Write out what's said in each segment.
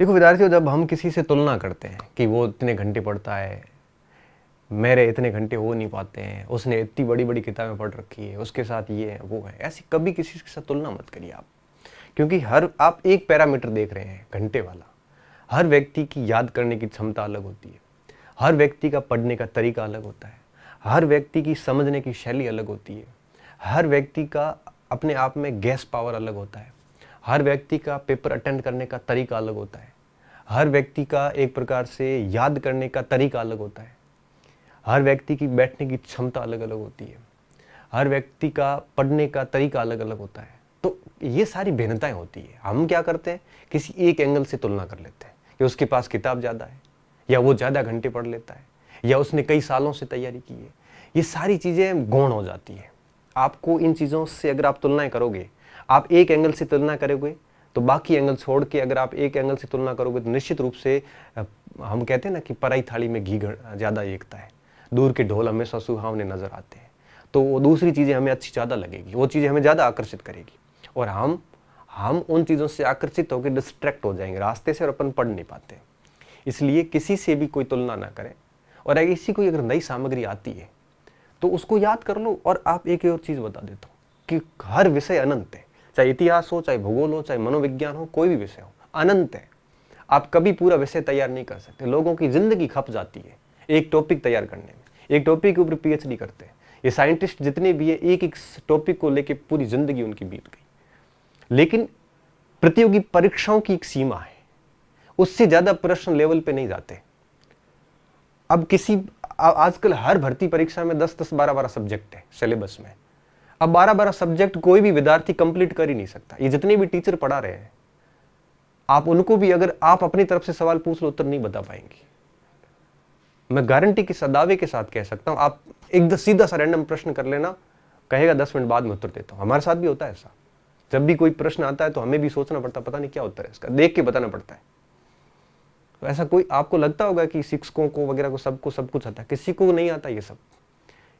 देखो विद्यार्थियों, जब हम किसी से तुलना करते हैं कि वो इतने घंटे पढ़ता है, मेरे इतने घंटे हो नहीं पाते हैं, उसने इतनी बड़ी बड़ी किताबें पढ़ रखी है, उसके साथ ये है वो है, ऐसी कभी किसी के साथ तुलना मत करिए आप। क्योंकि आप एक पैरामीटर देख रहे हैं, घंटे वाला। हर व्यक्ति की याद करने की क्षमता अलग होती है, हर व्यक्ति का पढ़ने का तरीका अलग होता है, हर व्यक्ति की समझने की शैली अलग होती है, हर व्यक्ति का अपने आप में गैस पावर अलग होता है, हर व्यक्ति का पेपर अटेंड करने का तरीका अलग होता है, हर व्यक्ति का एक प्रकार से याद करने का तरीका अलग होता है, हर व्यक्ति की बैठने की क्षमता अलग अलग होती है, हर व्यक्ति का पढ़ने का तरीका अलग अलग होता है। तो ये सारी भिन्नताएं होती है। हम क्या करते हैं, किसी एक एंगल से तुलना कर लेते हैं कि उसके पास किताब ज़्यादा है, या वो ज़्यादा घंटे पढ़ लेता है, या उसने कई सालों से तैयारी की है। ये सारी चीज़ें गौण हो जाती है। आपको इन चीज़ों से अगर आप तुलनाएं करोगे, आप एक एंगल से तुलना करोगे, तो बाकी एंगल छोड़ के अगर आप एक एंगल से तुलना करोगे तो निश्चित रूप से हम कहते हैं ना कि पराई थाली में घी ज़्यादा एकता है, दूर के ढोल हमेशा सुहावने नजर आते हैं। तो वो दूसरी चीज़ें हमें अच्छी ज़्यादा लगेगी, वो चीज़ें हमें ज़्यादा आकर्षित करेगी, और हम उन चीज़ों से आकर्षित होकर डिस्ट्रैक्ट हो जाएंगे रास्ते से, और अपन पढ़ नहीं पाते। इसलिए किसी से भी कोई तुलना ना करें, और अगर इसी कोई अगर नई सामग्री आती है तो उसको याद कर लो। और आप एक और चीज़ बता देता हूँ कि हर विषय अनंत है, चाहे इतिहास हो, चाहे भूगोल हो, चाहे मनोविज्ञान हो, कोई भी विषय हो, अनंत है। आप कभी पूरा विषय तैयार नहीं कर सकते। लोगों की जिंदगी खप जाती है एक टॉपिक तैयार करने में, एक टॉपिक के ऊपर पीएचडी करते हैं। ये साइंटिस्ट जितने भी है, एक एक टॉपिक को लेके पूरी जिंदगी उनकी बीत गई। लेकिन प्रतियोगी परीक्षाओं की एक सीमा है, उससे ज्यादा प्रश्न लेवल पे नहीं जाते। अब आजकल हर भर्ती परीक्षा में 10-10, 12-12 सब्जेक्ट है सिलेबस में। अब 12-12 सब्जेक्ट कोई भी विद्यार्थी कंप्लीट कर ही नहीं सकता। ये जितने भी टीचर पढ़ा रहे हैं, आप उनको भी अगर आप अपनी तरफ से सवाल पूछ लो, उत्तर नहीं बता पाएंगे। मैं गारंटी के दावे के साथ कह सकता हूं, आप एकदम सीधा सा रैंडम प्रश्न कर लेना, कहेगा 10 मिनट बाद में उत्तर देता हूं। हमारे साथ भी होता है ऐसा। जब भी कोई प्रश्न आता है तो हमें भी सोचना पड़ता, पता नहीं क्या उत्तर है इसका, देख के बताना पड़ता है। तो ऐसा कोई आपको लगता होगा कि शिक्षकों को वगैरह को सबको सब कुछ आता है, किसी को नहीं आता ये सब।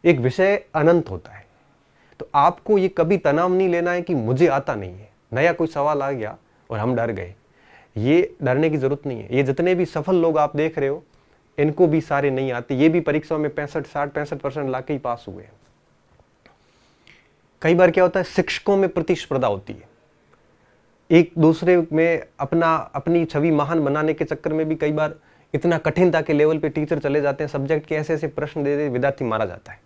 एक विषय अनंत होता है। तो आपको ये कभी तनाव नहीं लेना है कि मुझे आता नहीं है, नया कोई सवाल आ गया और हम डर गए। ये डरने की जरूरत नहीं है। ये जितने भी सफल लोग आप देख रहे हो, इनको भी सारे नहीं आते। ये भी परीक्षाओं में 65% लाके ही पास हुए हैं। कई बार क्या होता है, शिक्षकों में प्रतिस्पर्धा होती है, एक दूसरे में अपनी छवि महान बनाने के चक्कर में भी कई बार इतना कठिनता के लेवल पे टीचर चले जाते हैं, सब्जेक्ट के ऐसे ऐसे प्रश्न दे विद्यार्थी मारा जाता है।